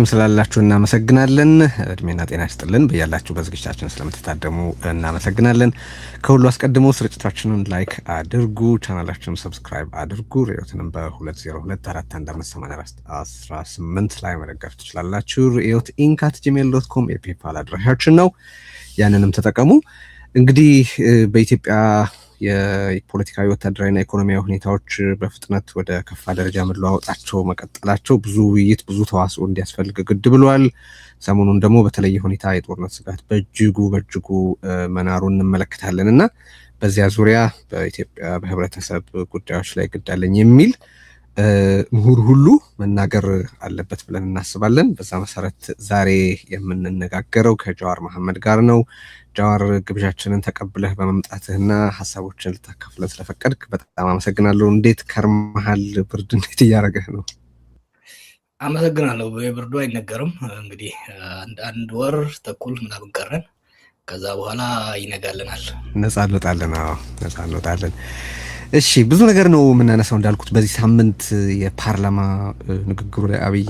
ስላላችሁ እናመሰግናለን። እድሜና ጤና ይስጥልን። በያላችሁ በዝግጅታችን ስለምትታደሙ እናመሰግናለን። ከሁሉ አስቀድሞ ስርጭታችንን ላይክ አድርጉ፣ ቻናላችንን ሰብስክራይብ አድርጉ። ሪዮትንም በ20244118 ላይ መደገፍ ትችላላችሁ። riot@gmail.com የፔፓል አድራሻችን ነው። ያንንም ተጠቀሙ። እንግዲህ በኢትዮጵያ የፖለቲካዊ ወታደራዊና ኢኮኖሚያዊ ሁኔታዎች በፍጥነት ወደ ከፋ ደረጃ መለዋወጣቸው መቀጠላቸው ብዙ ውይይት ብዙ ተዋስኦ እንዲያስፈልግ ግድ ብሏል። ሰሞኑን ደግሞ በተለየ ሁኔታ የጦርነት ስጋት በእጅጉ መናሩን እንመለከታለን እና በዚያ ዙሪያ በኢትዮጵያ በህብረተሰብ ጉዳዮች ላይ ግድ አለኝ የሚል ምሁር ሁሉ መናገር አለበት ብለን እናስባለን። በዛ መሰረት ዛሬ የምንነጋገረው ከጃዋር መሐመድ ጋር ነው። ጃዋር ግብዣችንን ተቀብለህ በመምጣትህና ሐሳቦችን ልታካፍለን ስለፈቀድክ በጣም አመሰግናለሁ። እንዴት ከርመሃል? ብርድ እንዴት እያደረገህ ነው? አመሰግናለሁ። የብርዱ አይነገርም። እንግዲህ አንድ ወር ተኩል ምናምን ቀረን። ከዛ በኋላ ይነጋልናል። ነፃ እንወጣለን። እሺ፣ ብዙ ነገር ነው የምናነሳው። እንዳልኩት በዚህ ሳምንት የፓርላማ ንግግሩ ላይ አብይ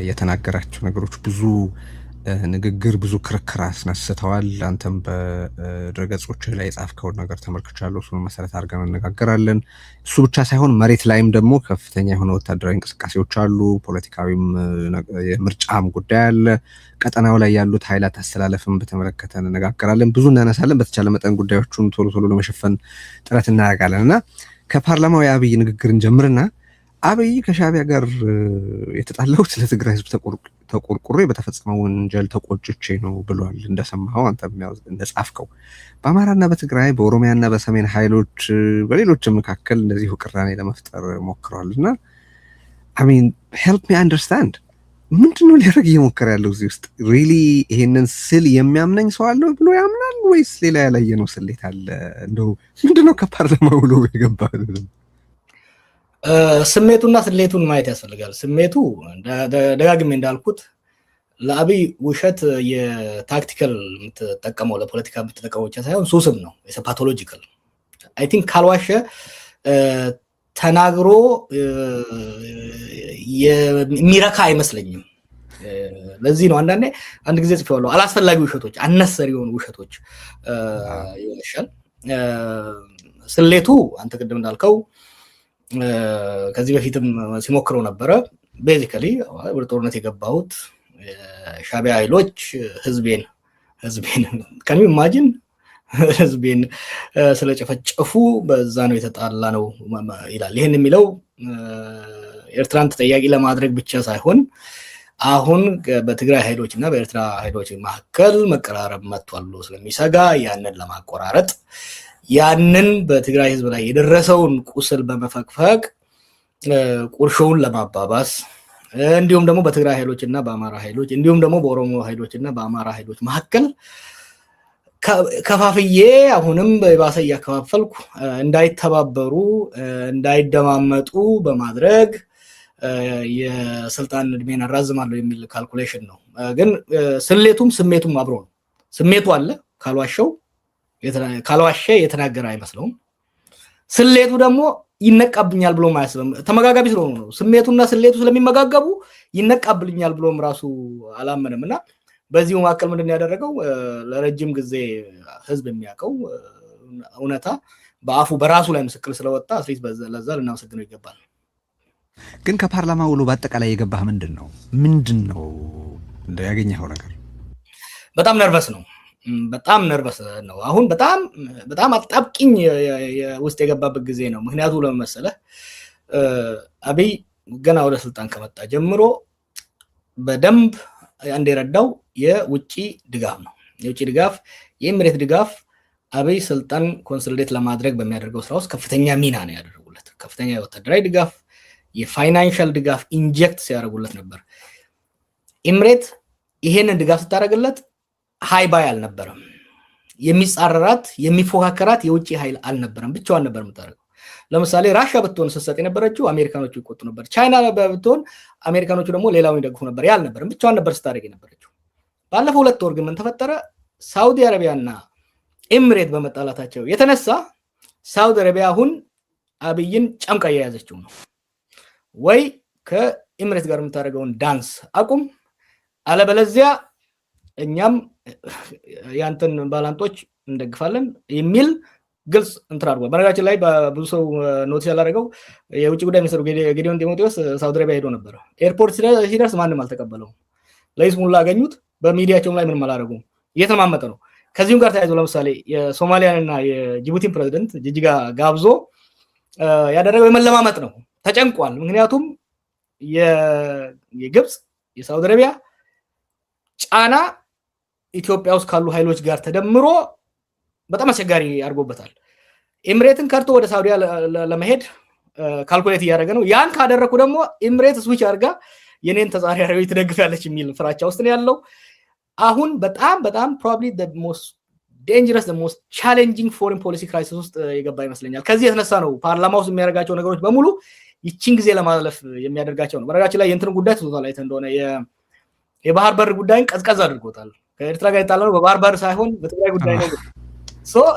የተናገራቸው ነገሮች ብዙ ንግግር ብዙ ክርክር አስነስተዋል። አንተም በድረገጾች ላይ የጻፍከውን ነገር ተመልክቻለሁ። እሱን መሰረት አድርገን እንነጋገራለን። እሱ ብቻ ሳይሆን መሬት ላይም ደግሞ ከፍተኛ የሆነ ወታደራዊ እንቅስቃሴዎች አሉ። ፖለቲካዊም የምርጫም ጉዳይ አለ። ቀጠናው ላይ ያሉት ኃይላት አስተላለፍም በተመለከተ እንነጋገራለን። ብዙ እናነሳለን። በተቻለ መጠን ጉዳዮቹን ቶሎ ለመሸፈን ጥረት እናደርጋለን እና ከፓርላማው የአብይ ንግግርን ጀምርና አብይ ከሻዕቢያ ጋር የተጣላሁት ለትግራይ ሕዝብ ተቆርቁሬ በተፈጸመው ወንጀል ተቆጭቼ ነው ብሏል። እንደሰማኸው አንተ እንደጻፍከው በአማራና በትግራይ በኦሮሚያና በሰሜን ኃይሎች በሌሎች መካከል እንደዚህ ቅራኔ ለመፍጠር ሞክረዋልና አሚን ሄልፕ ሚ አንደርስታንድ ምንድነው ሊያደርግ እየሞከረ ያለው እዚህ ውስጥ? ሪሊ ይሄንን ስል የሚያምነኝ ሰው አለው ብሎ ያምናል ወይስ ሌላ ያላየነው ስሌት አለ? እንደው ምንድነው ከፓርላማው ብሎ የገባው? ስሜቱና ስሌቱን ማየት ያስፈልጋል። ስሜቱ ደጋግሜ እንዳልኩት ለአብይ ውሸት የታክቲካል የምትጠቀመው ለፖለቲካ የምትጠቀመው ብቻ ሳይሆን ሱስም ነው። ፓቶሎጂካል አይ ቲንክ ካልዋሸ ተናግሮ የሚረካ አይመስለኝም። ለዚህ ነው አንድ ጊዜ ጽፌዋለሁ። አላስፈላጊ ውሸቶች፣ አነሰሪ የሆኑ ውሸቶች ይወሻል። ስሌቱ አንተ ቅድም እንዳልከው ከዚህ በፊትም ሲሞክረው ነበረ። ቤዚካሊ ወደ ጦርነት የገባሁት ሻዕቢያ ኃይሎች ህዝቤን ከኔ ኢማጂን ህዝቤን ስለጨፈጨፉ በዛ ነው የተጣላ ነው ይላል። ይሄን የሚለው ኤርትራን ተጠያቂ ለማድረግ ብቻ ሳይሆን አሁን በትግራይ ኃይሎችና በኤርትራ ኃይሎች መካከል መቀራረብ መጥቷል ብሎ ስለሚሰጋ ያንን ለማቆራረጥ ያንን በትግራይ ህዝብ ላይ የደረሰውን ቁስል በመፈቅፈቅ ቁርሾውን ለማባባስ እንዲሁም ደግሞ በትግራይ ኃይሎችና በአማራ ኃይሎች እንዲሁም ደግሞ በኦሮሞ ኃይሎችና በአማራ ኃይሎች መካከል ከፋፍዬ አሁንም በባሰ ያከፋፈልኩ እንዳይተባበሩ እንዳይደማመጡ በማድረግ የስልጣን እድሜን አራዝማለሁ የሚል ካልኩሌሽን ነው። ግን ስሌቱም ስሜቱም አብሮ ነው። ስሜቱ አለ ካልዋሸ የተናገረ አይመስለውም። ስሌቱ ደግሞ ይነቃብኛል ብሎ ማያስበም ተመጋጋቢ ስለሆኑ ነው። ስሜቱና ስሌቱ ስለሚመጋገቡ ይነቃብልኛል ብሎም ራሱ አላመነምና በዚሁ መካከል ምንድን ያደረገው ለረጅም ጊዜ ህዝብ የሚያውቀው እውነታ በአፉ በራሱ ላይ ምስክር ስለወጣ አስሪት ለዛ ልናመሰግነው ይገባል። ግን ከፓርላማ ውሎ በአጠቃላይ የገባህ ምንድን ነው ያገኘኸው ነገር? በጣም ነርቨስ ነው። አሁን በጣም አጣብቂኝ ውስጥ የገባበት ጊዜ ነው። ምክንያቱ ለምን መሰለህ? አብይ ገና ወደ ስልጣን ከመጣ ጀምሮ በደንብ እንደረዳው የውጪ ድጋፍ ነው። የውጪ ድጋፍ፣ የኤምሬት ድጋፍ አብይ ስልጣን ኮንሶሊዴት ለማድረግ በሚያደርገው ስራ ውስጥ ከፍተኛ ሚና ነው ያደረጉለት። ከፍተኛ የወታደራዊ ድጋፍ፣ የፋይናንሻል ድጋፍ ኢንጀክት ሲያደርጉለት ነበር። ኤምሬት ይሄንን ድጋፍ ስታደርግለት ሃይ ባይ አልነበረም። የሚጻረራት የሚፎካከራት የውጪ ኃይል አልነበረም። ብቻዋን ነበር የምታደርገው። ለምሳሌ ራሽያ ብትሆን ስትሰጥ የነበረችው አሜሪካኖቹ ይቆጡ ነበር። ቻይና ብትሆን አሜሪካኖቹ ደግሞ ሌላውን ይደግፉ ነበር። ያልነበረም ብቻዋን ነበር ስታደርግ የነበረችው። ባለፈው 2 ወር ግን ምን ተፈጠረ? ሳውዲ አረቢያና ኤምሬት በመጣላታቸው የተነሳ ሳውዲ አረቢያ አሁን አብይን ጨምቃ የያዘችው ነው። ወይ ኤምሬት ጋር የምታደርገውን ዳንስ አቁም፣ አለበለዚያ እኛም ያንተን ባላንጦች እንደግፋለን የሚል ግልጽ እንትን አድርጓል። በነገራችን ላይ በብዙ ሰው ኖቲስ ያላደረገው የውጭ ጉዳይ ሚኒስትሩ ጌዲዮን ጢሞቴዎስ ሳውዲ አረቢያ ሄዶ ነበር። ኤርፖርት ሲደርስ ማንም አልተቀበለውም። ለይስሙላ አገኙት። በሚዲያቸውም ላይ ምንም አላደረጉም። እየተማመጠ ነው። ከዚሁም ጋር ተያይዞ ለምሳሌ የሶማሊያንና የጅቡቲን ፕሬዝደንት ጅጅጋ ጋብዞ ያደረገው የመለማመጥ ነው። ተጨንቋል። ምክንያቱም የግብፅ የሳውዲ አረቢያ ጫና ኢትዮጵያ ውስጥ ካሉ ኃይሎች ጋር ተደምሮ በጣም አስቸጋሪ አድርጎበታል። ኤምሬትን ከርቶ ወደ ሳውዲ ለመሄድ ካልኩሌት እያደረገ ነው። ያን ካደረኩ ደግሞ ኤምሬት ስዊች አድርጋ የኔን ተጻራሪ ትደግፋለች የሚል ፍራቻ ውስጥ ነው ያለው። አሁን በጣም ፕሮባብሊ the most dangerous the most challenging foreign policy crisis ውስጥ የገባ ይመስለኛል። ከዚህ የተነሳ ነው ፓርላማ ውስጥ የሚያደርጋቸው ነገሮች በሙሉ ይቺን ጊዜ ለማለፍ የሚያደርጋቸው ነው። በረጋችን ላይ የእንትን ጉዳይ ትቶታል። አይተ እንደሆነ የባህር በር ጉዳይን ቀዝቀዝ አድርጎታል። ከኤርትራ ጋር የጣላነው በባህር በር ሳይሆን በትግራይ ጉዳይ ነው።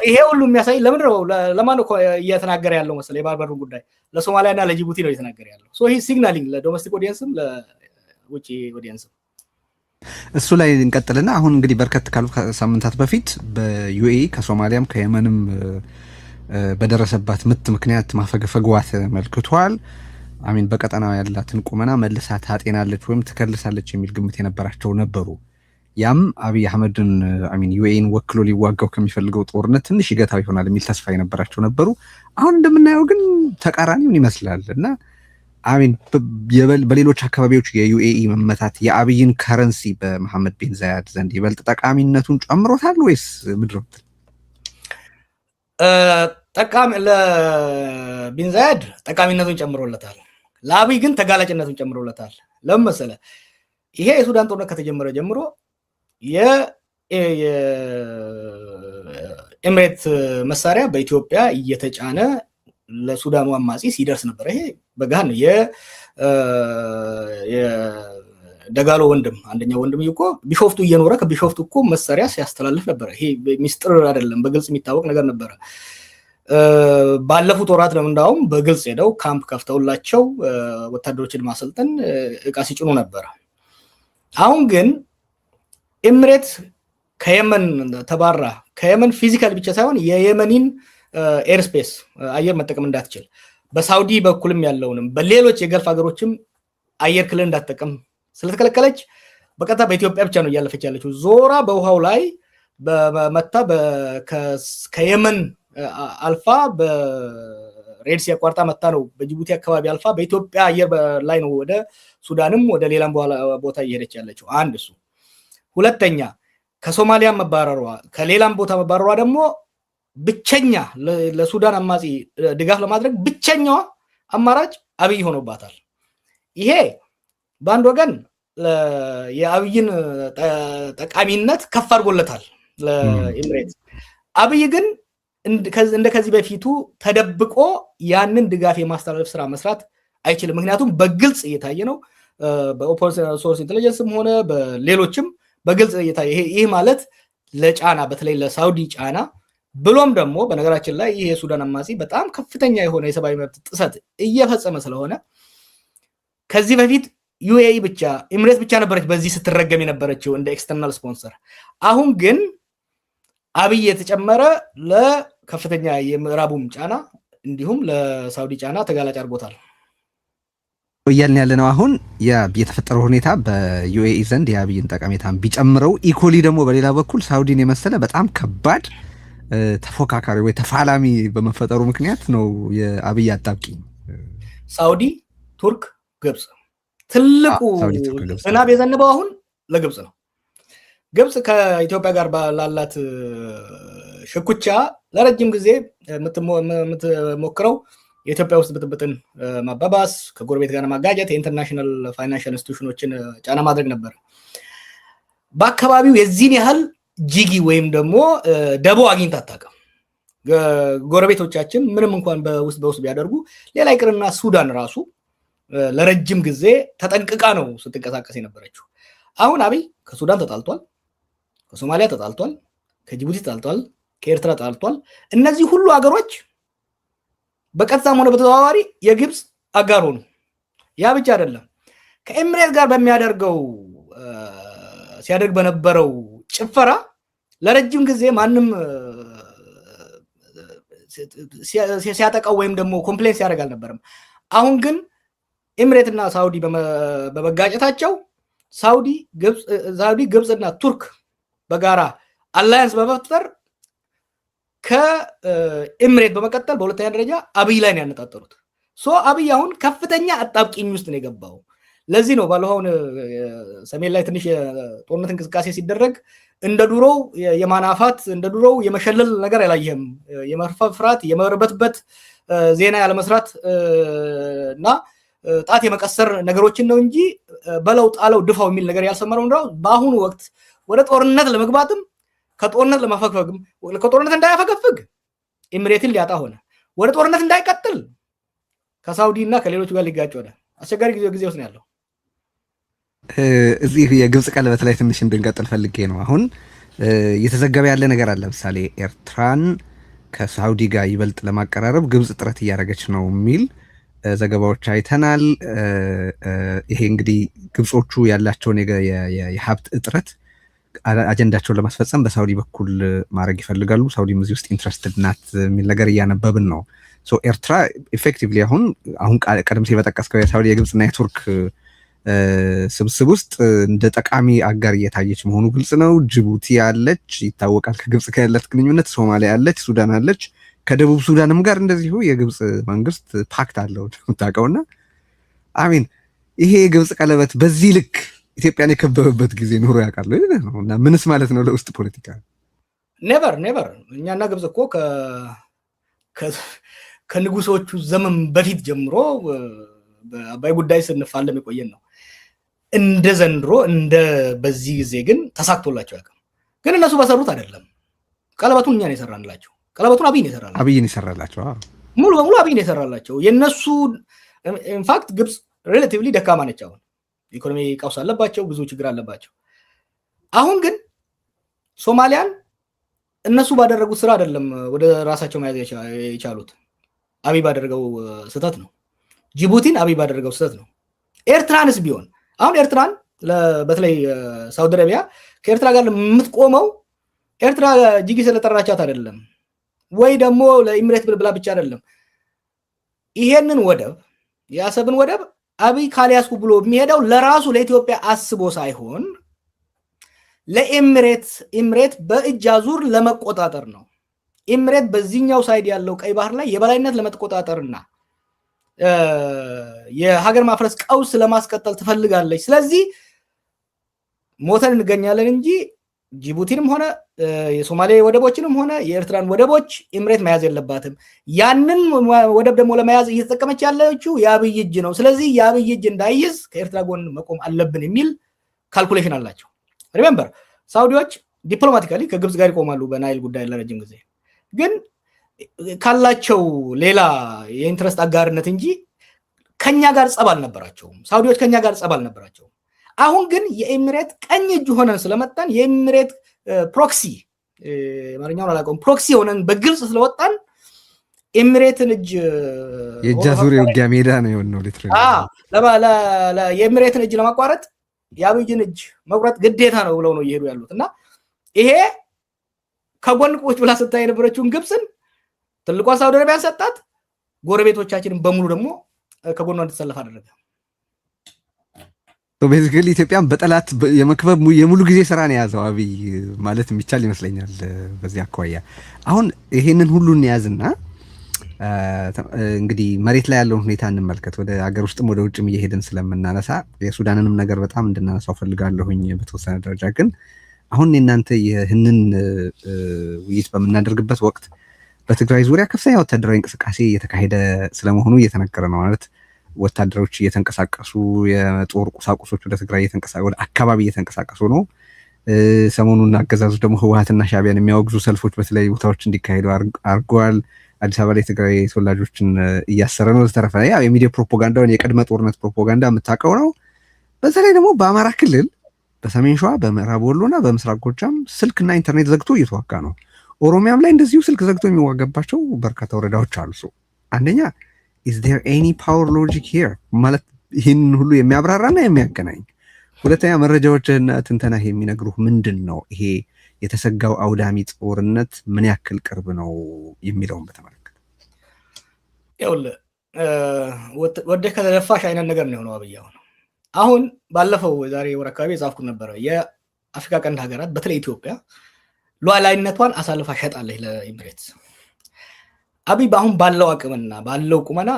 ይሄ ሁሉ የሚያሳይ ለምንድን ነው ለማን ነው እየተናገረ ያለው መሰለህ? የባህር በር ጉዳይ ለሶማሊያና ለጅቡቲ ነው እየተናገረ ያለው። ይሄ ሲግናሊንግ ለዶሜስቲክ ኦዲየንስም ለውጭ ኦዲየንስም። እሱ ላይ እንቀጥልና አሁን እንግዲህ በርከት ካሉ ሳምንታት በፊት በዩኤኢ ከሶማሊያም ከየመንም በደረሰባት ምት ምክንያት ማፈግፈግዋ ተመልክቷል። አሚን በቀጠናው ያላትን ቁመና መልሳ ታጤናለች ወይም ትከልሳለች የሚል ግምት የነበራቸው ነበሩ። ያም አብይ አህመድን አሚን ዩኤኢን ወክሎ ሊዋጋው ከሚፈልገው ጦርነት ትንሽ ይገታው ይሆናል የሚል ተስፋ የነበራቸው ነበሩ። አሁን እንደምናየው ግን ተቃራኒውን ይመስላል እና አሚን በሌሎች አካባቢዎች የዩኤኢ መመታት የአብይን ከረንሲ በመሐመድ ቢን ዛያድ ዘንድ ይበልጥ ጠቃሚነቱን ጨምሮታል ወይስ ምድር? ጠቃሚ ለቢን ዛያድ ጠቃሚነቱን ጨምሮለታል። ለአብይ ግን ተጋላጭነቱን ጨምሮለታል። ለምን መሰለህ? ይሄ የሱዳን ጦርነት ከተጀመረ ጀምሮ የኤምሬት መሳሪያ በኢትዮጵያ እየተጫነ ለሱዳኑ አማጺ ሲደርስ ነበር። ይሄ በጋን የደጋሎ ወንድም አንደኛው ወንድም እኮ ቢሾፍቱ እየኖረ ከቢሾፍቱ እኮ መሳሪያ ሲያስተላልፍ ነበር። ይሄ ሚስጥር አይደለም፣ በግልጽ የሚታወቅ ነገር ነበር። ባለፉት ወራት ነው እንዳውም በግልጽ ሄደው ካምፕ ከፍተውላቸው ወታደሮችን ማሰልጠን እቃ ሲጭኑ ነበር። አሁን ግን ኤምሬት ከየመን ተባራ ከየመን ፊዚካል ብቻ ሳይሆን የየመኒን ኤርስፔስ አየር መጠቀም እንዳትችል በሳውዲ በኩልም ያለውንም በሌሎች የገልፍ ሀገሮችም አየር ክልል እንዳትጠቀም ስለተከለከለች በቀጥታ በኢትዮጵያ ብቻ ነው እያለፈች ያለችው። ዞራ በውሃው ላይ በመታ ከየመን አልፋ በሬድሲ አቋርጣ መታ ነው በጅቡቲ አካባቢ አልፋ በኢትዮጵያ አየር ላይ ነው ወደ ሱዳንም ወደ ሌላም ቦታ እየሄደች ያለችው። አንድ እሱ። ሁለተኛ ከሶማሊያ መባረሯ ከሌላም ቦታ መባረሯ ደግሞ ብቸኛ ለሱዳን አማጺ ድጋፍ ለማድረግ ብቸኛዋ አማራጭ አብይ ሆኖባታል። ይሄ በአንድ ወገን የአብይን ጠቃሚነት ከፍ አድርጎለታል ለኤምሬት። አብይ ግን እንደ ከዚህ በፊቱ ተደብቆ ያንን ድጋፍ የማስተላለፍ ስራ መስራት አይችልም። ምክንያቱም በግልጽ እየታየ ነው። በኦፐሬሽን ሶርስ ኢንተለጀንስም ሆነ በሌሎችም በግልጽ እየታየ ይሄ ማለት ለጫና በተለይ ለሳውዲ ጫና ብሎም ደግሞ በነገራችን ላይ ይሄ የሱዳን አማጺ በጣም ከፍተኛ የሆነ የሰብአዊ መብት ጥሰት እየፈጸመ ስለሆነ ከዚህ በፊት ዩኤኢ ብቻ ኤምሬት ብቻ ነበረች በዚህ ስትረገም የነበረችው እንደ ኤክስተርናል ስፖንሰር። አሁን ግን አብይ የተጨመረ ለከፍተኛ የምዕራቡም ጫና እንዲሁም ለሳውዲ ጫና ተጋላጭ አድርጎታል። እያልን ያለነው አሁን የተፈጠረው ሁኔታ በዩኤኢ ዘንድ የአብይን ጠቀሜታን ቢጨምረው ኢኮሊ ደግሞ በሌላ በኩል ሳውዲን የመሰለ በጣም ከባድ ተፎካካሪ ወይ ተፋላሚ በመፈጠሩ ምክንያት ነው የአብይ አጣብቂኝ። ሳውዲ፣ ቱርክ፣ ግብጽ ትልቁ ዝናብ የዘነበው አሁን ለግብጽ ነው። ግብጽ ከኢትዮጵያ ጋር ላላት ሽኩቻ ለረጅም ጊዜ የምትሞክረው የኢትዮጵያ ውስጥ ብጥብጥን ማባባስ፣ ከጎረቤት ጋር ማጋጨት፣ የኢንተርናሽናል ፋይናንሻል ኢንስቲትዩሽኖችን ጫና ማድረግ ነበር። በአካባቢው የዚህን ያህል ጂጊ ወይም ደግሞ ደቦ አግኝታ አታውቅም። ጎረቤቶቻችን ምንም እንኳን በውስጥ ቢያደርጉ ሌላ ይቅርና ሱዳን ራሱ ለረጅም ጊዜ ተጠንቅቃ ነው ስትንቀሳቀስ የነበረችው። አሁን አብይ ከሱዳን ተጣልቷል፣ ከሶማሊያ ተጣልቷል፣ ከጅቡቲ ተጣልቷል፣ ከኤርትራ ተጣልቷል። እነዚህ ሁሉ ሀገሮች በቀጥታም ሆነ በተዘዋዋሪ የግብጽ አጋር ሆኑ። ያ ብቻ አይደለም። ከኤምሬት ጋር በሚያደርገው ሲያደርግ በነበረው ጭፈራ ለረጅም ጊዜ ማንም ሲያጠቃው ወይም ደግሞ ኮምፕሌንስ ያደርግ አልነበረም። አሁን ግን ኤምሬት እና ሳውዲ በመጋጨታቸው ሳውዲ፣ ግብፅና ቱርክ በጋራ አላያንስ በመፍጠር ከኤምሬት በመቀጠል በሁለተኛ ደረጃ አብይ ላይ ነው ያነጣጠሩት። አብይ አሁን ከፍተኛ አጣብቂኝ ውስጥ ነው የገባው። ለዚህ ነው ባለፈው ሰሜን ላይ ትንሽ የጦርነት እንቅስቃሴ ሲደረግ እንደ ድሮው የማናፋት እንደ ድሮው የመሸለል ነገር አላየህም። የመፍራት የመርበትበት ዜና ያለመስራት እና ጣት የመቀሰር ነገሮችን ነው እንጂ በለው ጣለው ድፋው የሚል ነገር ያልሰመረው ነው። በአሁኑ ወቅት ወደ ጦርነት ለመግባትም ከጦርነት ለማፈግፈግም ከጦርነት እንዳያፈገፍግ ኤምሬትን ሊያጣ ሆነ። ወደ ጦርነት እንዳይቀጥል ከሳውዲ እና ከሌሎች ጋር ሊጋጭ ሆነ። አስቸጋሪ ጊዜ ውስጥ ነው ያለው። እዚህ የግብፅ ቀለበት ላይ ትንሽ እንድንቀጥል ፈልጌ ነው። አሁን እየተዘገበ ያለ ነገር አለ። ለምሳሌ ኤርትራን ከሳውዲ ጋር ይበልጥ ለማቀራረብ ግብፅ ጥረት እያደረገች ነው የሚል ዘገባዎች አይተናል። ይሄ እንግዲህ ግብጾቹ ያላቸውን የሀብት እጥረት አጀንዳቸውን ለማስፈጸም በሳውዲ በኩል ማድረግ ይፈልጋሉ። ሳውዲም እዚህ ውስጥ ኢንትረስትድ ናት የሚል ነገር እያነበብን ነው። ኤርትራ ኤፌክቲቭሊ አሁን ቀደም ሲል በጠቀስከው የሳውዲ የግብፅና የቱርክ ስብስብ ውስጥ እንደ ጠቃሚ አጋር እየታየች መሆኑ ግልጽ ነው። ጅቡቲ አለች፣ ይታወቃል ከግብፅ ጋር ያላት ግንኙነት። ሶማሊያ አለች፣ ሱዳን አለች። ከደቡብ ሱዳንም ጋር እንደዚሁ የግብፅ መንግስት ፓክት አለው የምታውቀውና አሚን ይሄ የግብፅ ቀለበት በዚህ ልክ ኢትዮጵያን የከበበበት ጊዜ ኖሮ ያውቃል እና ምንስ ማለት ነው ለውስጥ ፖለቲካ? ኔቨር እኛና ግብፅ እኮ ከንጉሶቹ ዘመን በፊት ጀምሮ በአባይ ጉዳይ ስንፋለም የቆየን ነው። እንደ ዘንድሮ እንደ በዚህ ጊዜ ግን ተሳክቶላቸው ያውቃል። ግን እነሱ በሰሩት አይደለም። ቀለበቱን እኛ ነው የሰራንላቸው። ቀለበቱን አብይ ነው የሰራላቸው። ሙሉ በሙሉ አብይ ነው የሰራላቸው። የነሱ ኢንፋክት ግብፅ ሪሌቲቭሊ ደካማ ነች። አሁን ኢኮኖሚ ቀውስ አለባቸው፣ ብዙ ችግር አለባቸው። አሁን ግን ሶማሊያን እነሱ ባደረጉት ስራ አይደለም ወደ ራሳቸው መያዝ የቻሉት፣ አብይ ባደረገው ስህተት ነው። ጅቡቲን አብይ ባደረገው ስህተት ነው። ኤርትራንስ ቢሆን አሁን ኤርትራን በተለይ ሳውዲ አረቢያ ከኤርትራ ጋር የምትቆመው ኤርትራ ጅጊ ስለጠራቻት አይደለም፣ ወይ ደግሞ ለኢምሬት ብላ ብቻ አይደለም። ይሄንን ወደብ የአሰብን ወደብ አብይ ካልያዝኩ ብሎ የሚሄደው ለራሱ ለኢትዮጵያ አስቦ ሳይሆን ለኢምሬት በእጅ አዙር ለመቆጣጠር ነው። ኢምሬት በዚህኛው ሳይድ ያለው ቀይ ባህር ላይ የበላይነት ለመቆጣጠርና የሀገር ማፍረስ ቀውስ ለማስቀጠል ትፈልጋለች። ስለዚህ ሞተን እንገኛለን እንጂ ጅቡቲንም ሆነ የሶማሌ ወደቦችንም ሆነ የኤርትራን ወደቦች ኢምሬት መያዝ የለባትም። ያንን ወደብ ደግሞ ለመያዝ እየተጠቀመች ያለችው የአብይ እጅ ነው። ስለዚህ የአብይ እጅ እንዳይዝ ከኤርትራ ጎን መቆም አለብን የሚል ካልኩሌሽን አላቸው። ሪሜምበር ሳውዲዎች ዲፕሎማቲካሊ ከግብፅ ጋር ይቆማሉ በናይል ጉዳይ ለረጅም ጊዜ፣ ግን ካላቸው ሌላ የኢንትረስት አጋርነት እንጂ ከኛ ጋር ጸብ አልነበራቸውም። ሳውዲዎች ከኛ ጋር ጸብ አልነበራቸውም። አሁን ግን የኤሚሬት ቀኝ እጅ ሆነን ስለመጣን የኤሚሬት ፕሮክሲ ማንኛውን አላውቀውም ፕሮክሲ ሆነን በግልጽ ስለወጣን ኤሚሬትን እጅ የእጅ አዙር የውጊያ ሜዳ ነው የሆነው። የኤሚሬትን እጅ ለማቋረጥ የአብይን እጅ መቁረጥ ግዴታ ነው ብለው ነው እየሄዱ ያሉት እና ይሄ ከጎን ቁጭ ብላ ስታይ የነበረችውን ግብፅን ትልቋን ሳውዲ አረቢያን ሰጣት። ጎረቤቶቻችንን በሙሉ ደግሞ ከጎኗ እንድትሰለፍ አደረገ። ቤዚካሊ ኢትዮጵያን በጠላት የመክበብ የሙሉ ጊዜ ስራ ነው የያዘው አብይ ማለት የሚቻል ይመስለኛል። በዚህ አኳያ አሁን ይሄንን ሁሉን ያዝና እንግዲህ መሬት ላይ ያለውን ሁኔታ እንመልከት። ወደ ሀገር ውስጥም ወደ ውጭም እየሄድን ስለምናነሳ የሱዳንንም ነገር በጣም እንድናነሳው ፈልጋለሁኝ በተወሰነ ደረጃ። ግን አሁን እናንተ ይህንን ውይይት በምናደርግበት ወቅት በትግራይ ዙሪያ ከፍተኛ ወታደራዊ እንቅስቃሴ እየተካሄደ ስለመሆኑ እየተነገረ ነው። ማለት ወታደሮች እየተንቀሳቀሱ የጦር ቁሳቁሶች ወደ ትግራይ ወደ አካባቢ እየተንቀሳቀሱ ነው። ሰሞኑን አገዛዙ ደግሞ ህወሓትና ሻዕቢያን የሚያወግዙ ሰልፎች በተለያዩ ቦታዎች እንዲካሄዱ አድርገዋል። አዲስ አበባ ላይ ትግራይ ተወላጆችን እያሰረ ነው። በተረፈ ያው የሚዲያ ፕሮፓጋንዳውን የቅድመ ጦርነት ፕሮፓጋንዳ የምታውቀው ነው። በተለይ ደግሞ በአማራ ክልል በሰሜን ሸዋ፣ በምዕራብ ወሎና በምስራቅ ጎጃም ስልክና ኢንተርኔት ዘግቶ እየተዋጋ ነው። ኦሮሚያም ላይ እንደዚሁ ስልክ ዘግቶ የሚዋጋባቸው በርካታ ወረዳዎች አሉ። አንደኛ is there any power logic here ማለት ይህን ሁሉ የሚያብራራና የሚያገናኝ። ሁለተኛ መረጃዎችና ትንተና የሚነግሩህ ምንድን ነው? ይሄ የተሰጋው አውዳሚ ጦርነት ምን ያክል ቅርብ ነው የሚለውን በተመለከተ ይኸውልህ ወደ ከተደፋሽ አይነት ነገር ነው የሆነው አብይ። አሁን ባለፈው ዛሬ ወር አካባቢ የጻፍኩት ነበረ። የአፍሪካ ቀንድ ሀገራት በተለይ ኢትዮጵያ ሉዓላዊነቷን አሳልፋ ሸጣለች ለኤምሬትስ። አብይ በአሁን ባለው አቅምና ባለው ቁመና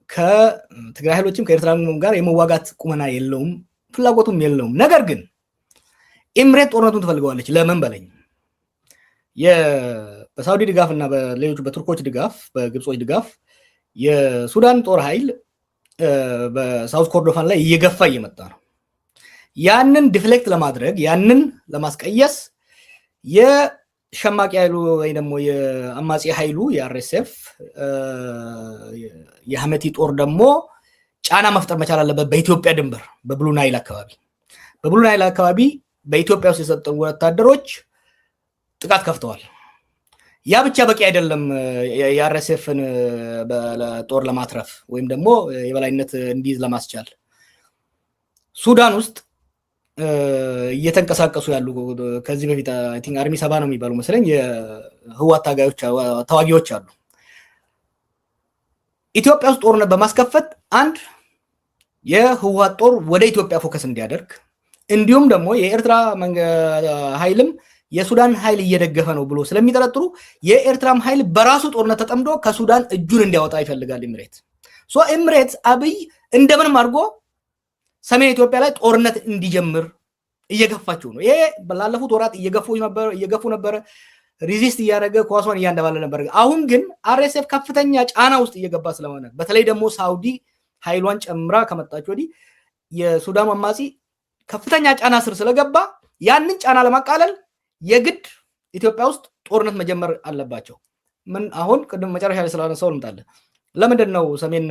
ከትግራይ ኃይሎችም ከኤርትራ ጋር የመዋጋት ቁመና የለውም፣ ፍላጎቱም የለውም። ነገር ግን ኤምሬት ጦርነቱን ትፈልገዋለች። ለምን በለኝ፣ በሳውዲ ድጋፍ እና በሌሎች በቱርኮች ድጋፍ፣ በግብጾች ድጋፍ የሱዳን ጦር ኃይል በሳውት ኮርዶፋን ላይ እየገፋ እየመጣ ነው። ያንን ዲፍሌክት ለማድረግ ያንን ለማስቀየስ የሸማቂ ኃይሉ ወይ ደግሞ የአማጺ ኃይሉ የአርኤስኤፍ የሐመቲ ጦር ደግሞ ጫና መፍጠር መቻል አለበት በኢትዮጵያ ድንበር በብሉ ናይል አካባቢ። በብሉ ናይል አካባቢ በኢትዮጵያ ውስጥ የሰጠው ወታደሮች ጥቃት ከፍተዋል። ያ ብቻ በቂ አይደለም። የአርኤስኤፍን ጦር ለማትረፍ ወይም ደግሞ የበላይነት እንዲይዝ ለማስቻል ሱዳን ውስጥ እየተንቀሳቀሱ ያሉ ከዚህ በፊት አይ ቲንክ አርሚ 70 ነው የሚባሉ መሰለኝ የህወሓት ተዋጊዎች አሉ። ኢትዮጵያ ውስጥ ጦርነት በማስከፈት አንድ የህወሓት ጦር ወደ ኢትዮጵያ ፎከስ እንዲያደርግ እንዲሁም ደግሞ የኤርትራ ኃይልም የሱዳን ኃይል እየደገፈ ነው ብሎ ስለሚጠረጥሩ የኤርትራም ኃይል በራሱ ጦርነት ተጠምዶ ከሱዳን እጁን እንዲያወጣ ይፈልጋል ኤምሬት። ኤምሬት አብይ እንደምንም አድርጎ ሰሜን ኢትዮጵያ ላይ ጦርነት እንዲጀምር እየገፋቸው ነው። ይሄ ባለፉት ወራት እየገፉ ነበር፣ ሪዚስት እያደረገ ኳሷን እያንደባለ ነበር። አሁን ግን አርኤስኤፍ ከፍተኛ ጫና ውስጥ እየገባ ስለሆነ በተለይ ደግሞ ሳውዲ ኃይሏን ጨምራ ከመጣች ወዲህ የሱዳን አማጺ ከፍተኛ ጫና ስር ስለገባ ያንን ጫና ለማቃለል የግድ ኢትዮጵያ ውስጥ ጦርነት መጀመር አለባቸው። ምን አሁን ቅድም መጨረሻ ላይ ስላነሳው ልምጣለን። ለምንድን ነው ሰሜን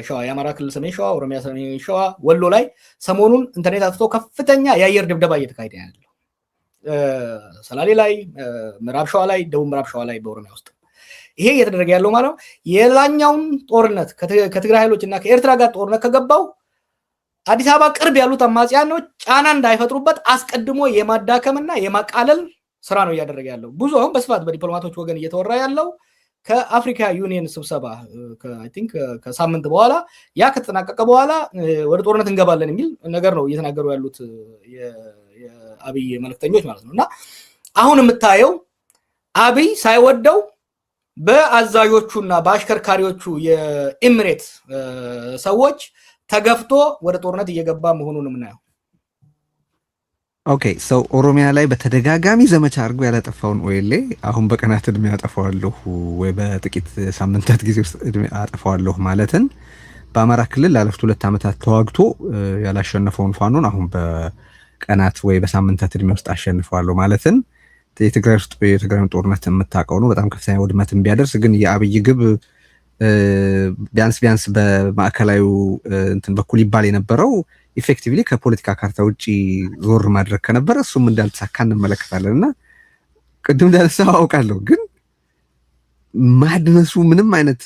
ሸዋ፣ የአማራ ክልል ሰሜን ሸዋ፣ ኦሮሚያ ሰሜን ሸዋ፣ ወሎ ላይ ሰሞኑን ኢንተርኔት አጥፍቶ ከፍተኛ የአየር ድብደባ እየተካሄደ ያለው? ሰላሌ ላይ፣ ምዕራብ ሸዋ ላይ፣ ደቡብ ምዕራብ ሸዋ ላይ በኦሮሚያ ውስጥ ይሄ እየተደረገ ያለው ማለት ነው። የላኛውን ጦርነት ከትግራይ ኃይሎች እና ከኤርትራ ጋር ጦርነት ከገባው አዲስ አበባ ቅርብ ያሉት አማጽያኖች ጫና እንዳይፈጥሩበት አስቀድሞ የማዳከምና የማቃለል ስራ ነው እያደረገ ያለው። ብዙ አሁን በስፋት በዲፕሎማቶች ወገን እየተወራ ያለው ከአፍሪካ ዩኒየን ስብሰባ አይ ቲንክ ከሳምንት በኋላ ያ ከተጠናቀቀ በኋላ ወደ ጦርነት እንገባለን የሚል ነገር ነው እየተናገሩ ያሉት የአብይ መልእክተኞች ማለት ነው። እና አሁን የምታየው አብይ ሳይወደው በአዛዦቹና በአሽከርካሪዎቹ የኤምሬት ሰዎች ተገፍቶ ወደ ጦርነት እየገባ መሆኑን የምናየው። ኦኬ ሰው ኦሮሚያ ላይ በተደጋጋሚ ዘመቻ አድርጎ ያላጠፋውን ኦኤልኤ አሁን በቀናት እድሜ አጠፋዋለሁ ወይ በጥቂት ሳምንታት ጊዜ ውስጥ እድሜ አጠፋዋለሁ ማለትን በአማራ ክልል ላለፉት 2 ዓመታት ተዋግቶ ያላሸነፈውን ፋኖን አሁን በቀናት ወይ በሳምንታት እድሜ ውስጥ አሸንፈዋለሁ ማለትን የትግራይ ውስጥ የትግራይን ጦርነት የምታውቀው ነው። በጣም ከፍተኛ ውድመትን ቢያደርስ ግን የአብይ ግብ ቢያንስ በማዕከላዊ እንትን በኩል ይባል የነበረው ኢፌክቲቭሊ ከፖለቲካ ካርታ ውጪ ዞር ማድረግ ከነበረ እሱም እንዳልተሳካ እንመለከታለን። እና ቅድም እንዳነሳው አውቃለሁ፣ ግን ማድነሱ ምንም አይነት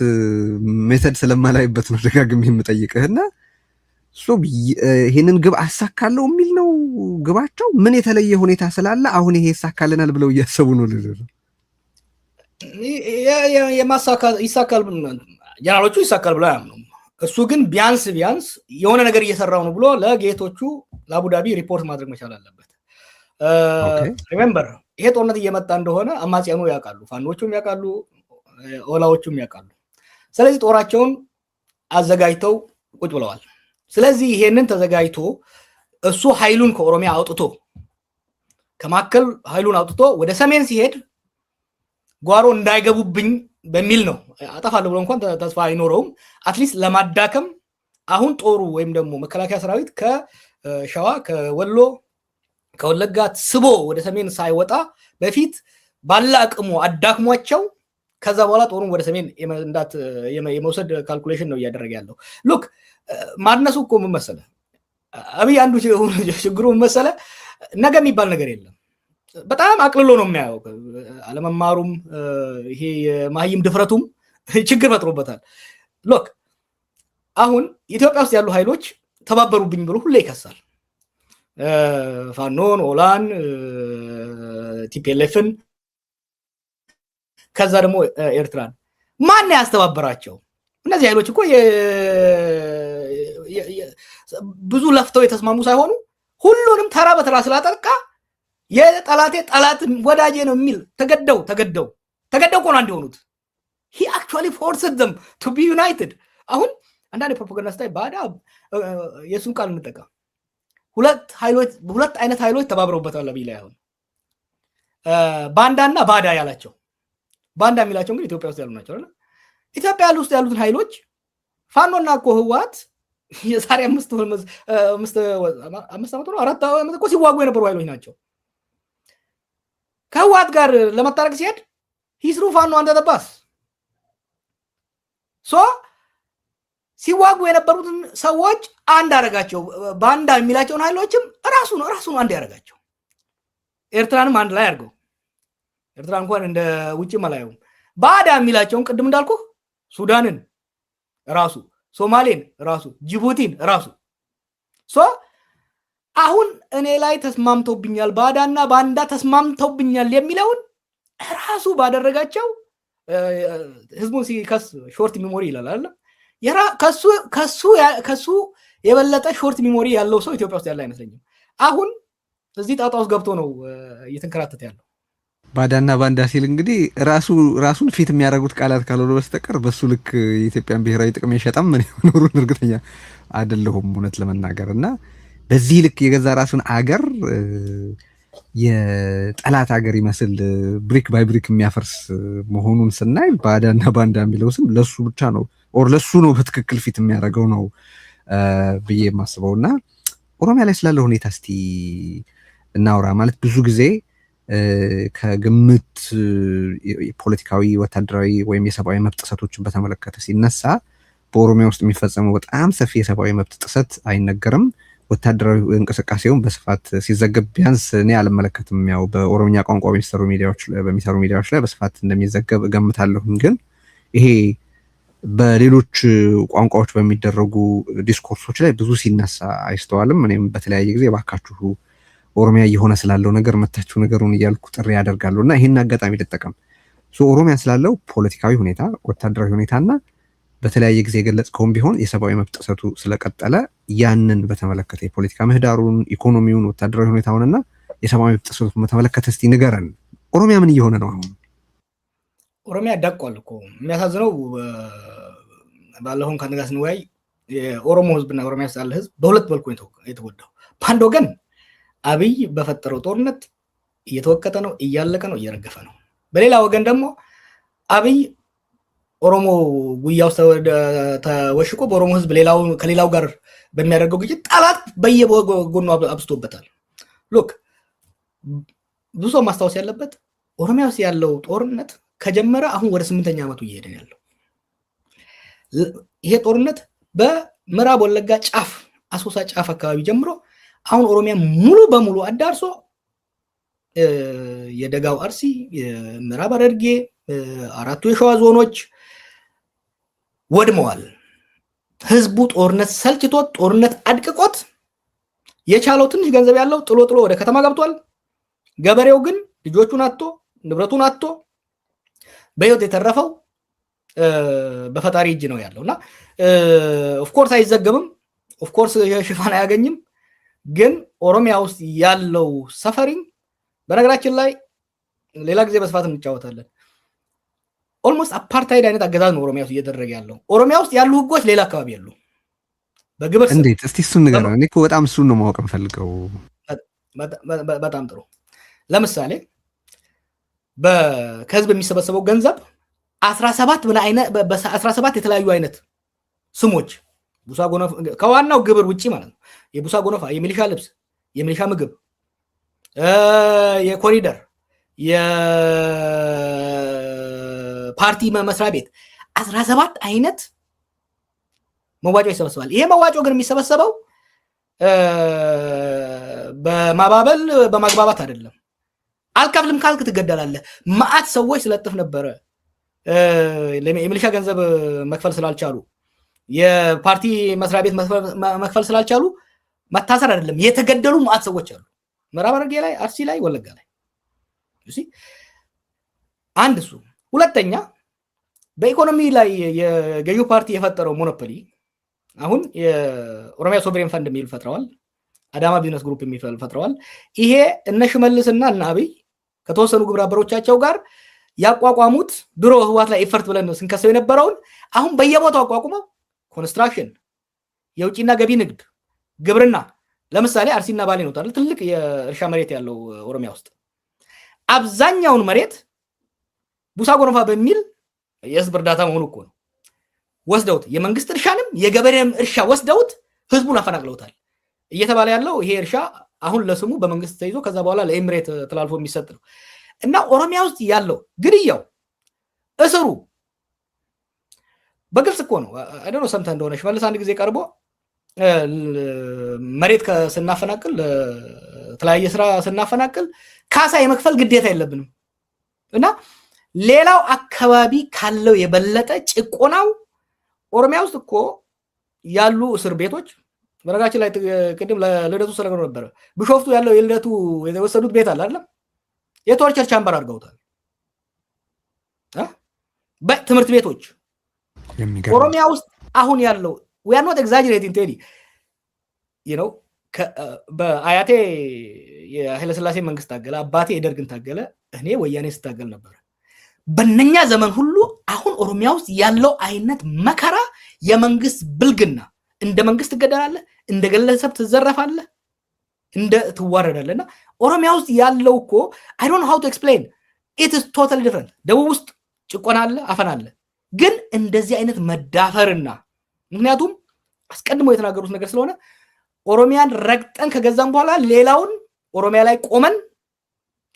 ሜተድ ስለማላይበት ነው ደጋግሜ የምጠይቅህና ይሄንን ግብ አሳካለው የሚል ነው ግባቸው። ምን የተለየ ሁኔታ ስላለ አሁን ይሄ ይሳካልናል ብለው እያሰቡ ነው? ይሳካል ጀነራሎቹ ይሳካል ብለው አያምኑም። እሱ ግን ቢያንስ የሆነ ነገር እየሰራው ነው ብሎ ለጌቶቹ ለአቡዳቢ ሪፖርት ማድረግ መቻል አለበት። ሪሜምበር ይሄ ጦርነት እየመጣ እንደሆነ አማጽያኑ ያውቃሉ፣ ፋኖቹም ያውቃሉ፣ ኦላዎቹም ያውቃሉ። ስለዚህ ጦራቸውን አዘጋጅተው ቁጭ ብለዋል። ስለዚህ ይሄንን ተዘጋጅቶ እሱ ኃይሉን ከኦሮሚያ አውጥቶ ከማከል ኃይሉን አውጥቶ ወደ ሰሜን ሲሄድ ጓሮ እንዳይገቡብኝ በሚል ነው። አጠፋለሁ ብሎ እንኳን ተስፋ አይኖረውም። አትሊስት ለማዳከም አሁን ጦሩ ወይም ደግሞ መከላከያ ሰራዊት ከሸዋ ከወሎ ከወለጋ ስቦ ወደ ሰሜን ሳይወጣ በፊት ባለ አቅሙ አዳክሟቸው ከዛ በኋላ ጦሩን ወደ ሰሜን የመውሰድ ካልኩሌሽን ነው እያደረገ ያለው። ሉክ ማድነሱ እኮ ምን መሰለህ አብይ አንዱ ችግሩ ምን መሰለህ ነገ የሚባል ነገር የለም። በጣም አቅልሎ ነው የሚያየው። አለመማሩም ይሄ የማህይም ድፍረቱም ችግር ፈጥሮበታል። ሎክ አሁን ኢትዮጵያ ውስጥ ያሉ ኃይሎች ተባበሩብኝ ብሎ ሁሌ ይከሳል። ፋኖን፣ ኦላን፣ ቲፒኤልኤፍን ከዛ ደግሞ ኤርትራን ማን ያስተባበራቸው? እነዚህ ኃይሎች እኮ ብዙ ለፍተው የተስማሙ ሳይሆኑ ሁሉንም ተራ በተራ ስላጠቃ የጠላቴ ጠላት ወዳጄ ነው የሚል ተገደው እኮ ነው አንድ he actually forced them to be united። አሁን አንዳንድ ፕሮፓጋንዳ ስታይ ባዳ የሱን ቃል እንጠቀም ሁለት አይነት ኃይሎች ተባብረውበታል ለቢላ አሁን ባንዳና ባዳ ያላቸው ባንዳ የሚላቸው እንግዲህ ኢትዮጵያ ውስጥ ያሉ ናቸው አይደል? ኢትዮጵያ ውስጥ ያሉትን ኃይሎች ፋኖና እኮ ህወሓት የዛሬ 5 ዓመት ነው 4 ዓመት እኮ ሲዋጉ የነበሩ ኃይሎች ናቸው። ከህወሓት ጋር ለመታረቅ ሲሄድ ሂስሩ ፋኖ አንተ ተባስ ሲዋጉ የነበሩትን ሰዎች አንድ አረጋቸው። ባንዳ የሚላቸውን ኃይሎችም ራሱ ነው አንድ ያረጋቸው። ኤርትራንም አንድ ላይ አድርገው ኤርትራ እንኳን እንደ ውጪ ማላየው ባዳ የሚላቸውን ቅድም እንዳልኩ ሱዳንን ራሱ፣ ሶማሌን ራሱ፣ ጅቡቲን ራሱ አሁን እኔ ላይ ተስማምተውብኛል ባዳና ባንዳ ተስማምተውብኛል የሚለውን ራሱ ባደረጋቸው ህዝቡን ሲከስ ሾርት ሚሞሪ ይላል አይደል? ከሱ የበለጠ ሾርት ሚሞሪ ያለው ሰው ኢትዮጵያ ውስጥ ያለ አይመስለኝም። አሁን እዚህ ጣጣ ውስጥ ገብቶ ነው እየተንከራተተ ያለው። ባዳና ባንዳ ሲል እንግዲህ ራሱን ፊት የሚያደርጉት ቃላት ካልሆነ በስተቀር በሱ ልክ የኢትዮጵያን ብሔራዊ ጥቅም የሸጠም ምን ኖሩን እርግጠኛ አይደለሁም እውነት ለመናገር እና በዚህ ልክ የገዛ ራሱን አገር የጠላት ሀገር ይመስል ብሪክ ባይ ብሪክ የሚያፈርስ መሆኑን ስናይ ባዳና ባንዳ የሚለው ስም ለሱ ብቻ ነው ለሱ ነው በትክክል ፊት የሚያደርገው ነው ብዬ የማስበው። እና ኦሮሚያ ላይ ስላለው ሁኔታ እስቲ እናውራ። ማለት ብዙ ጊዜ ከግምት ፖለቲካዊ፣ ወታደራዊ ወይም የሰብአዊ መብት ጥሰቶችን በተመለከተ ሲነሳ በኦሮሚያ ውስጥ የሚፈጸመው በጣም ሰፊ የሰብአዊ መብት ጥሰት አይነገርም። ወታደራዊ እንቅስቃሴውን በስፋት ሲዘገብ ቢያንስ እኔ አልመለከትም። ያው በኦሮምኛ ቋንቋ በሚሰሩ ሚዲያዎች ላይ በስፋት እንደሚዘገብ እገምታለሁ። ግን ይሄ በሌሎች ቋንቋዎች በሚደረጉ ዲስኮርሶች ላይ ብዙ ሲነሳ አይስተዋልም። እኔም በተለያየ ጊዜ ባካችሁ ኦሮሚያ እየሆነ ስላለው ነገር መታችሁ ነገሩን እያልኩ ጥሪ ያደርጋለሁ እና ይህን አጋጣሚ ልጠቀም። ኦሮሚያ ስላለው ፖለቲካዊ ሁኔታ፣ ወታደራዊ ሁኔታና በተለያየ ጊዜ የገለጽከውም ቢሆን የሰብአዊ መብት ጥሰቱ ስለቀጠለ ያንን በተመለከተ የፖለቲካ ምህዳሩን፣ ኢኮኖሚውን፣ ወታደራዊ ሁኔታውንና የሰብአዊ መብት ጥሰቱን በተመለከተ እስቲ ንገረን። ኦሮሚያ ምን እየሆነ ነው አሁን? ኦሮሚያ ዳቋል እኮ። የሚያሳዝነው ባለፈው ከአንድ ጋር ስንወያይ የኦሮሞ ህዝብና ኦሮሚያ ውስጥ ያለ ህዝብ በሁለት መልኩ የተጎዳው። በአንድ ወገን አብይ በፈጠረው ጦርነት እየተወቀጠ ነው፣ እያለቀ ነው፣ እየረገፈ ነው። በሌላ ወገን ደግሞ አብይ ኦሮሞ ጉያ ውስጥ ተወሽቆ በኦሮሞ ህዝብ ከሌላው ጋር በሚያደርገው ግጭት ጠላት በየጎኑ አብስቶበታል። ሉክ ብዙ ሰው ማስታወስ ያለበት ኦሮሚያ ውስጥ ያለው ጦርነት ከጀመረ አሁን ወደ 8ኛ ዓመቱ እየሄደ ያለው። ይሄ ጦርነት በምዕራብ ወለጋ ጫፍ አሶሳ ጫፍ አካባቢ ጀምሮ አሁን ኦሮሚያ ሙሉ በሙሉ አዳርሶ የደጋው አርሲ፣ የምዕራብ ሐረርጌ፣ 4ቱ የሸዋ ዞኖች ወድመዋል። ህዝቡ ጦርነት ሰልችቶት ጦርነት አድቅቆት የቻለው ትንሽ ገንዘብ ያለው ጥሎ ወደ ከተማ ገብቷል። ገበሬው ግን ልጆቹን አጥቶ ንብረቱን አጥቶ በህይወት የተረፈው በፈጣሪ እጅ ነው ያለውና ኦፍኮርስ አይዘገብም፣ ኦፍኮርስ ሽፋን አያገኝም። ግን ኦሮሚያ ውስጥ ያለው ሰፈሪንግ በነገራችን ላይ ሌላ ጊዜ በስፋት እንጫወታለን። ኦልሞስት አፓርታይድ አይነት አገዛዝ ነው ኦሮሚያ ውስጥ እየተደረገ ያለው። ኦሮሚያ ውስጥ ያሉ ህጎች ሌላ አካባቢ ያሉ በግብር እንዴት? እስቲ እሱን ንገረን። እኔ እኮ በጣም እሱን ነው ማወቅ የምፈልገው። በጣም ጥሩ። ለምሳሌ ከህዝብ የሚሰበሰበው ገንዘብ 17 የተለያዩ አይነት ስሞች ቡሳ ጎነፋ ከዋናው ግብር ውጪ ማለት ነው። የቡሳ ጎነፋ፣ የሚሊሻ ልብስ፣ የሚሊሻ ምግብ፣ የኮሪደር፣ የፓርቲ መስሪያ ቤት 17 አይነት መዋጮ ይሰበሰባል። ይሄ መዋጮ ግን የሚሰበሰበው በማባበል በማግባባት አይደለም። አልከፍልም ካልክ ትገደላለህ። ማአት ሰዎች ስለጥፍ ነበረ የሚሊሻ ገንዘብ መክፈል ስላልቻሉ የፓርቲ መስሪያ ቤት መክፈል ስላልቻሉ መታሰር አይደለም የተገደሉ ማአት ሰዎች አሉ። ምዕራብ ሐረርጌ ላይ፣ አርሲ ላይ፣ ወለጋ ላይ አንድ እሱ። ሁለተኛ በኢኮኖሚ ላይ የገዢው ፓርቲ የፈጠረው ሞኖፖሊ አሁን የኦሮሚያ ሶቨሬን ፈንድ የሚል ፈጥረዋል። አዳማ ቢዝነስ ግሩፕ የሚል ፈጥረዋል። ይሄ እነ ሽመልስና እነ አብይ ከተወሰኑ ግብረ አበሮቻቸው ጋር ያቋቋሙት ድሮ ህዋት ላይ ኤፈርት ብለን ስንከሰው የነበረውን አሁን በየቦታው አቋቁመው ኮንስትራክሽን፣ የውጭና ገቢ ንግድ፣ ግብርና ለምሳሌ አርሲና ባሌ ነው ታዲያ ትልቅ የእርሻ መሬት ያለው ኦሮሚያ ውስጥ አብዛኛውን መሬት ቡሳ ጎንፋ በሚል የህዝብ እርዳታ መሆኑ እኮ ነው ወስደውት የመንግስት እርሻንም የገበሬም እርሻ ወስደውት ህዝቡን አፈናቅለውታል። እየተባለ ያለው ይሄ እርሻ አሁን ለስሙ በመንግስት ተይዞ ከዛ በኋላ ለኤምሬት ተላልፎ የሚሰጥ ነው። እና ኦሮሚያ ውስጥ ያለው ግድያው፣ እስሩ በግልጽ እኮ ነው። አይደው ሰምተህ እንደሆነ ሽመልስ አንድ ጊዜ ቀርቦ መሬት ስናፈናቅል ለተለያየ ስራ ስናፈናቅል ካሳ የመክፈል ግዴታ የለብንም እና ሌላው አካባቢ ካለው የበለጠ ጭቆናው ኦሮሚያ ውስጥ እኮ ያሉ እስር ቤቶች በነገራችን ላይ ቅድም ለልደቱ ስለገሩ ነበር። ቢሾፍቱ ያለው የልደቱ የተወሰዱት ቤት አለ አይደል? የቶርቸር ቻምበር አድርገውታል። በትምህርት ቤቶች ኦሮሚያ ውስጥ አሁን ያለው we are not exaggerating ቴዲ በአያቴ የኃይለ ሥላሴ መንግስት ታገለ፣ አባቴ የደርግን ታገለ፣ እኔ ወያኔ ስታገል ነበር። በእነኛ ዘመን ሁሉ አሁን ኦሮሚያ ውስጥ ያለው አይነት መከራ የመንግስት ብልግና፣ እንደ መንግስት ትገደላለህ፣ እንደ ግለሰብ ትዘረፋለህ፣ እንደ ትዋረዳለህና ኦሮሚያ ውስጥ ያለው እኮ I don't know how to explain it is totally different። ደቡብ ውስጥ ጭቆና አለ፣ አፈና አለ፣ ግን እንደዚህ አይነት መዳፈርና ምክንያቱም አስቀድሞ የተናገሩት ነገር ስለሆነ ኦሮሚያን ረግጠን ከገዛም በኋላ ሌላውን ኦሮሚያ ላይ ቆመን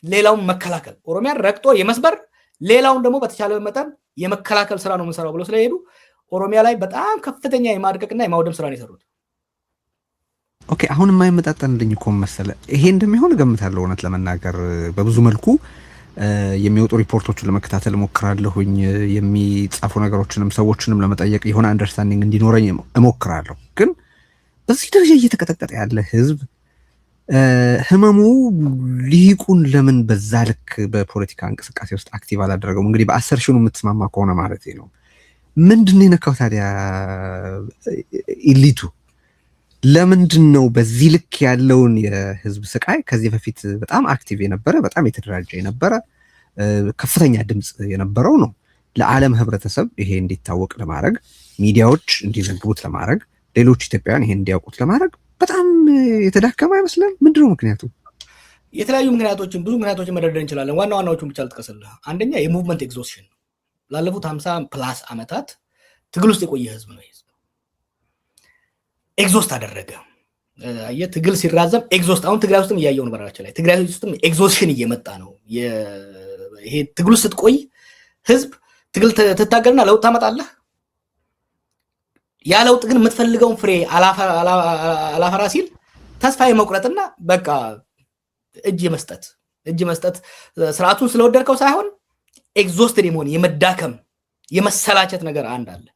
ሌላውን መከላከል፣ ኦሮሚያን ረግጦ የመስበር ሌላውን ደግሞ በተቻለ መጠን የመከላከል ስራ ነው የምንሰራው ብሎ ስለሄዱ ኦሮሚያ ላይ በጣም ከፍተኛ የማድቀቅና የማውደም ስራ ነው የሰሩት። ኦኬ አሁን የማይመጣጠንልኝ እኮ መሰለ ይሄ እንደሚሆን እገምታለሁ። እውነት ለመናገር በብዙ መልኩ የሚወጡ ሪፖርቶችን ለመከታተል እሞክራለሁኝ። የሚጻፉ ነገሮችንም ሰዎችንም ለመጠየቅ የሆነ አንደርስታንዲንግ እንዲኖረኝ እሞክራለሁ። ግን በዚህ ደረጃ እየተቀጠቀጠ ያለ ህዝብ ህመሙ ሊቁን ለምን በዛ ልክ በፖለቲካ እንቅስቃሴ ውስጥ አክቲቭ አላደረገውም? እንግዲህ በአሰርሽኑ የምትስማማ ከሆነ ማለት ነው። ምንድን ነው የነካው ታዲያ ኢሊቱ? ለምንድን ነው በዚህ ልክ ያለውን የህዝብ ስቃይ ከዚህ በፊት በጣም አክቲቭ የነበረ በጣም የተደራጀ የነበረ ከፍተኛ ድምፅ የነበረው ነው ለዓለም ህብረተሰብ ይሄ እንዲታወቅ ለማድረግ ሚዲያዎች እንዲዘግቡት ለማድረግ ሌሎች ኢትዮጵያውያን ይሄን እንዲያውቁት ለማድረግ በጣም የተዳከመ አይመስልም? ምንድነው ምክንያቱ? የተለያዩ ምክንያቶችን ብዙ ምክንያቶችን መደርደር እንችላለን። ዋና ዋናዎቹን ብቻ ልጥቀስልህ። አንደኛ የሙቭመንት ኤግዞስሽን ላለፉት 50 ፕላስ ዓመታት ትግል ውስጥ የቆየ ህዝብ ነው። ኤግዞስት አደረገ። ትግል ሲራዘም ኤግዞስት አሁን ትግራይ ውስጥም እያየው ነው። በራቸው ላይ ትግራይ ውስጥም ኤግዞስሽን እየመጣ ነው። ይሄ ትግል ውስጥ ስትቆይ ህዝብ ትግል ትታገልና ለውጥ ታመጣለህ። ያ ለውጥ ግን የምትፈልገውን ፍሬ አላፈራ ሲል ተስፋ የመቁረጥና በቃ እጅ መስጠት ስርዓቱን ስለወደድከው ሳይሆን ኤግዞስትድ የመሆን የመዳከም የመሰላቸት ነገር አንድ አለ።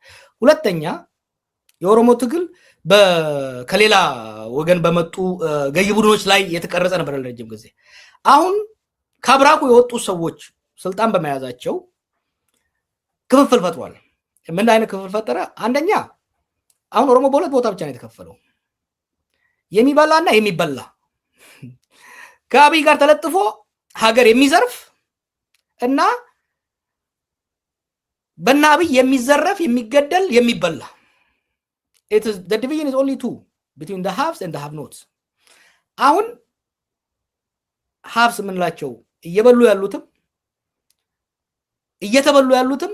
ሁለተኛ የኦሮሞ ትግል ከሌላ ወገን በመጡ ገዢ ቡድኖች ላይ የተቀረጸ ነበር ለረጅም ጊዜ። አሁን ከአብራኩ የወጡ ሰዎች ስልጣን በመያዛቸው ክፍፍል ፈጥሯል። ምን አይነት ክፍፍል ፈጠረ? አንደኛ አሁን ኦሮሞ በሁለት ቦታ ብቻ ነው የተከፈለው፣ የሚበላና የሚበላ። ከአብይ ጋር ተለጥፎ ሀገር የሚዘርፍ እና በእነ አብይ የሚዘረፍ የሚገደል የሚበላ። the division is only two between the haves and the have-nots። አሁን haves ምንላቸው እየበሉ ያሉትም እየተበሉ ያሉትም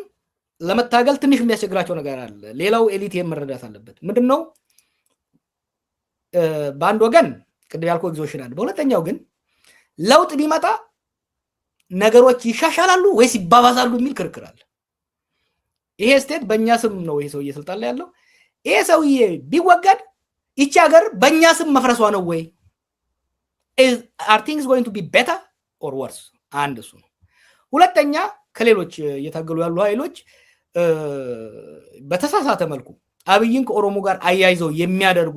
ለመታገል ትንሽ የሚያስቸግራቸው ነገር አለ። ሌላው ኤሊት መረዳት አለበት። ምንድነው? በአንድ ወገን ቅድም ያልኩህ ኤግዞሽን አለ። በሁለተኛው ግን ለውጥ ቢመጣ ነገሮች ይሻሻላሉ ወይስ ይባባሳሉ የሚል ክርክር አለ። ይሄ ስቴት በእኛ ስም ነው ይሄ ሰውዬ ስልጣን ላይ ያለው። ይሄ ሰውዬ ቢወገድ ይቺ ሀገር በእኛ ስም መፍረሷ ነው ወይ? are things going to be better or worse? አንድ እሱ ነው። ሁለተኛ ከሌሎች እየታገሉ ያሉ ኃይሎች በተሳሳተ መልኩ አብይን ከኦሮሞ ጋር አያይዘው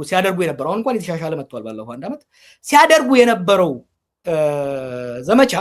ሲያደርጉ የነበረው እንኳን የተሻሻለ መጥቷል ባለፈው አንድ ዓመት ሲያደርጉ የነበረው ዘመቻ